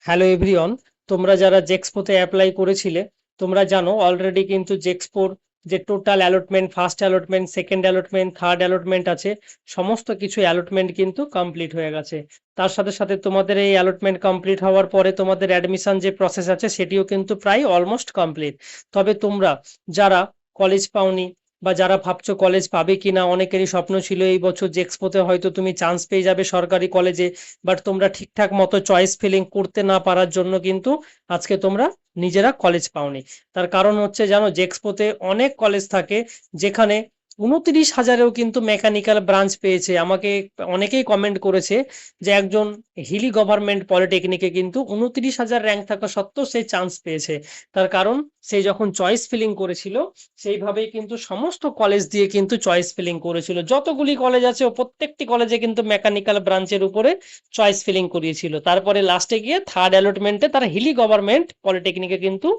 Hello everyone, তোমরা যারা জেক্সপোতে apply করেছিলে তোমরা জানো অলরেডি কিন্তু জেক্সপোর যে total allotment, first allotment, second allotment, third allotment আছে, সমস্ত কিছু অ্যালটমেন্ট কিন্তু কমপ্লিট হয়ে গেছে। তার সাথে সাথে তোমাদের এই অ্যালটমেন্ট কমপ্লিট হওয়ার পরে তোমাদের অ্যাডমিশন যে প্রসেস আছে সেটিও কিন্তু প্রায় অলমোস্ট কমপ্লিট। তবে তোমরা যারা কলেজ পাওনি বা যারা ভাবছো কলেজ পাবে কিনা, অনেকেরই স্বপ্ন ছিল এই বছর জেক্সপোতে হয়তো তুমি চান্স পেয়ে যাবে সরকারি কলেজে, বাট তোমরা ঠিকঠাক মতো চয়েস ফিলিং করতে না পারার জন্য কিন্তু আজকে তোমরা নিজেরা কলেজ পাওনি। তার কারণ হচ্ছে জানো, জেক্সপোতে অনেক কলেজ থাকে যেখানে 29,000-এও কিন্তু মেকানিক্যাল ব্রাঞ্চ পেয়েছে। আমাকে অনেকেই কমেন্ট করেছে যে একজন হিলি গভর্নমেন্ট পলিটেকনিকে কিন্তু 29,000 র্যাঙ্ক থাকা সত্ত্বেও সে চান্স পেয়েছে। তার কারণ সে যখন চয়েস ফিলিং করেছিল সেইভাবেই কিন্তু সমস্ত কলেজ দিয়ে কিন্তু চয়েস ফিলিং করেছিল, যতগুলি কলেজ আছে ও প্রত্যেকটি কলেজে কিন্তু মেকানিক্যাল ব্রাঞ্চের উপরে চয়েস ফিলিং করিয়েছিল। তারপরে লাস্টে গিয়ে থার্ড অ্যালটমেন্টে তার হিলি গভর্নমেন্ট পলিটেকনিকে কিন্তু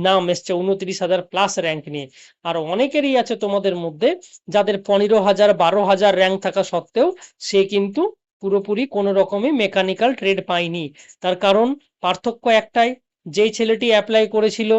নাম এসছে 29,000 প্লাস র্যাঙ্ক নিয়ে। আর অনেকেরই আছে তোমাদের মধ্যে যাদের 15,000 12,000 র্যাঙ্ক থাকা সত্ত্বেও সে কিন্তু পুরোপুরি কোনো রকমই মেকানিক্যাল ট্রেড পায়নি। তার কারণ পার্থক্য একটাই, যেই ছেলেটি অ্যাপ্লাই করেছিল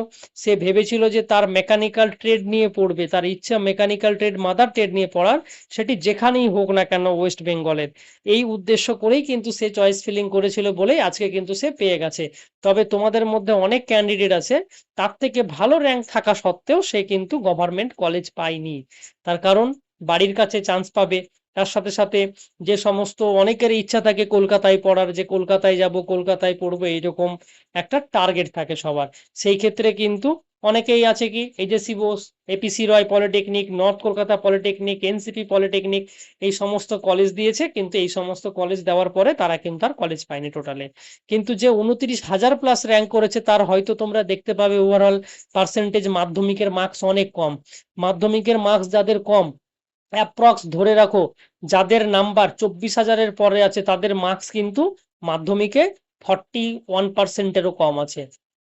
সে ভেবেছিল যে তার মেকানিক্যাল ট্রেড নিয়ে পড়বে, তার ইচ্ছা মেকানিক্যাল ট্রেড, মাদার ট্রেড নিয়ে পড়ার, সেটি যেখানেই হোক না কেন ওয়েস্ট বেঙ্গলের। এই উদ্দেশ্য করেই কিন্তু সে চয়েস ফিলিং করেছিল বলেই আজকে কিন্তু সে পেয়ে গেছে। তবে তোমাদের মধ্যে অনেক ক্যান্ডিডেট আছে তার থেকে ভালো র্যাঙ্ক থাকা সত্ত্বেও সে কিন্তু গভর্নমেন্ট কলেজ পায়নি। তার কারণ বাড়ির কাছে চান্স পাবে, তার সাথে সাথে যে সমস্ত অনেকের ইচ্ছা থাকে কলকাতায় পড়ার, যে কলকাতায় যাব কলকাতায় পড়বো এইরকম একটা টার্গেট থাকে সবার। সেই ক্ষেত্রে কিন্তু অনেকেই আছে কি, এই যে সিবোস, APC Roy polytechnic, north Kolkata polytechnic, NCP polytechnic, এই সমস্ত কলেজ দিয়েছে, কিন্তু এই সমস্ত কলেজ দেওয়ার পরে তারা কিন্তু আর কলেজ পায়নি টোটালে। কিন্তু যে 29,000 প্লাস র্যাঙ্ক করেছে তার হয়তো তোমরা দেখতে পাবে ওভারঅল পার্সেন্টেজ মাধ্যমিকের মার্কস অনেক কম। মাধ্যমিকের মার্কস যাদের কম, অ্যাপ্রক্স ধরে রাখো যাদের নাম্বার 24,000-এর পরে আছে তাদের মার্কস কিন্তু মাধ্যমিকে 41%-এরও কম আছে।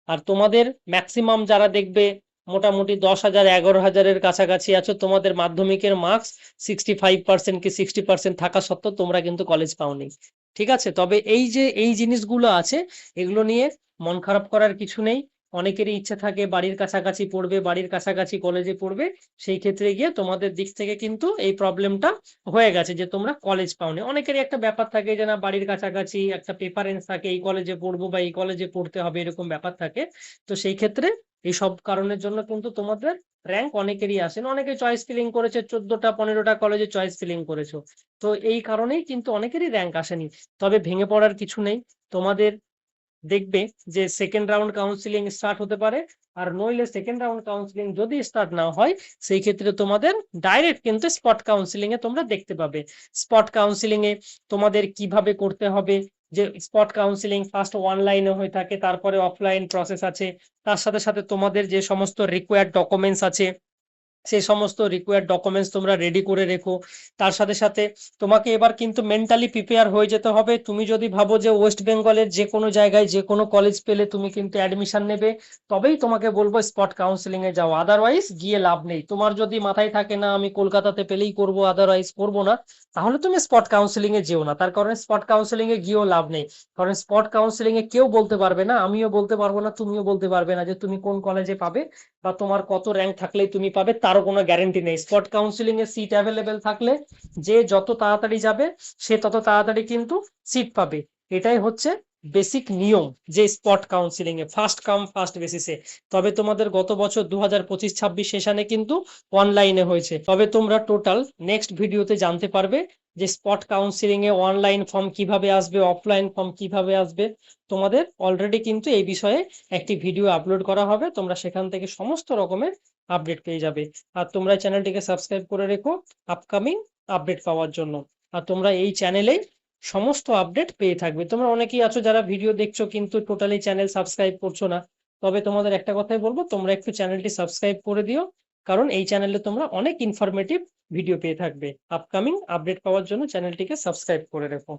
আর তোমাদের ম্যাক্সিমাম যারা দেখবে মোটামুটি 10,000 11,000-এর কাছাকাছি আছো, তোমাদের মাধ্যমিকের মার্কস 65% কি 60% থাকা সত্ত্বেও তোমরা কিন্তু কলেজ পাওনি। ঠিক আছে, তবে এই যে এই জিনিসগুলো আছে এগুলো নিয়ে মন খারাপ করার কিছু নেই। অনেকেরই ইচ্ছা থাকে বাড়ির কাছাকাছি পড়বে, বাড়ির কাছাকাছি কলেজে পড়বে, সেই ক্ষেত্রে গিয়ে তোমাদের দিক থেকে কিন্তু এই প্রবলেমটা হয়ে গেছে যে তোমরা কলেজ পাওনি। অনেকেরই একটা ব্যাপার থাকে যে না বাড়ির কাছাকাছি একটা প্রেফারেন্স থাকে, এই কলেজে পড়বো বা এই কলেজে পড়তে হবে, এরকম ব্যাপার থাকে। তো সেই ক্ষেত্রে এই সব কারণের জন্য কিন্তু তোমাদের র্যাঙ্ক অনেকেরই আসে না। অনেকে চয়েস ফিলিং করেছে 14টা 15টা কলেজে চয়েস ফিলিং করেছো, তো এই কারণেই কিন্তু অনেকেরই র্যাঙ্ক আসেনি। তবে ভেঙে পড়ার কিছু নেই। তোমাদের দেখবে যে সেকেন্ড রাউন্ড কাউন্সিলিং স্টার্ট হতে পারে, আর নইলে সেকেন্ড রাউন্ড কাউন্সিলিং যদি স্টার্ট না হয় সেই ক্ষেত্রে তোমাদের ডাইরেক্ট কিন্তু স্পট কাউন্সিলিং এ তোমরা দেখতে পাবে। স্পট কাউন্সিলিং এ তোমাদের কিভাবে করতে হবে, যে স্পট কাউন্সিলিং ফার্স্ট অনলাইনে হয়ে থাকে, তারপরে অফলাইন প্রসেস আছে। তার সাথে সাথে তোমাদের যে সমস্ত রিকোয়ার্ড ডকুমেন্টস আছে সেই সমস্ত রিকোয়ার্ড ডকুমেন্টস তোমরা রেডি করে রেখো। তার সাথে সাথে তোমাকে এবার কিন্তু মেন্টালি প্রিপেয়ার হয়ে যেতে হবে। তুমি যদি ভাবো যে ওয়েস্ট বেঙ্গলের যে কোনো জায়গায় যে কোনো কলেজ পেলে তুমি কিন্তু অ্যাডমিশন নেবে, তবেই তোমাকে বলবো স্পট কাউন্সিলিং এ যাও, আদারওয়াইজ গিয়ে লাভ নেই। তোমার যদি মাথায় থাকে না আমি কলকাতাতে পেলেই করবো, আদারওয়াইজ করবো না, তাহলে তুমি স্পট কাউন্সিলিং এ যেও না। তার কারণে স্পট কাউন্সিলিং এ গিয়েও লাভ নেই। কারণ স্পট কাউন্সিলিং এ কেউ বলতে পারবে না, আমিও বলতে পারবো না, তুমিও বলতে পারবে না যে তুমি কোন কলেজে পাবে বা তোমার কত র্যাঙ্ক থাকলেই তুমি পাবে, তারও কোনো গ্যারেন্টি নেই। স্পট কাউন্সিলিং এ সিট অ্যাভেলেবেল থাকলে যে যত তাড়াতাড়ি যাবে সে তত তাড়াতাড়ি কিন্তু সিট পাবে। এটাই হচ্ছে বেসিক নিয়ম যে স্পট কাউন্সিলিং এ ফার্স্ট কাম ফার্স্ট বেসিসে। তবে তোমাদের গত বছর 2025-26 সেশনে কিন্তু অনলাইনে হয়েছে। তবে তোমরা টোটাল নেক্সট ভিডিওতে জানতে পারবে যে স্পট কাউন্সিলিং এ অনলাইন ফর্ম কিভাবে আসবে, অফলাইন ফর্ম কিভাবে আসবে। তোমাদের অলরেডি কিন্তু এই বিষয়ে একটি ভিডিও আপলোড করা হবে, তোমরা সেখান থেকে সমস্ত রকমের আপডেট পেয়ে যাবে। আর তোমরা চ্যানেলটিকে সাবস্ক্রাইব করে রেখো আপকামিং আপডেট পাওয়ার জন্য। আর তোমরা এই চ্যানেলে সমস্ত আপডেট পেয়ে থাকবে। তোমরা অনেকেই আছো যারা ভিডিও দেখছো কিন্তু টোটালি চ্যানেল সাবস্ক্রাইব করছো না, তবে তোমাদের একটা কথাই বলবো, তোমরা একটু চ্যানেলটি সাবস্ক্রাইব করে দিও। কারণ এই চ্যানেলে তোমরা অনেক ইনফরমেটিভ ভিডিও পেয়ে থাকবে। আপকামিং আপডেট পাওয়ার জন্য চ্যানেলটিকে সাবস্ক্রাইব করে রেখো।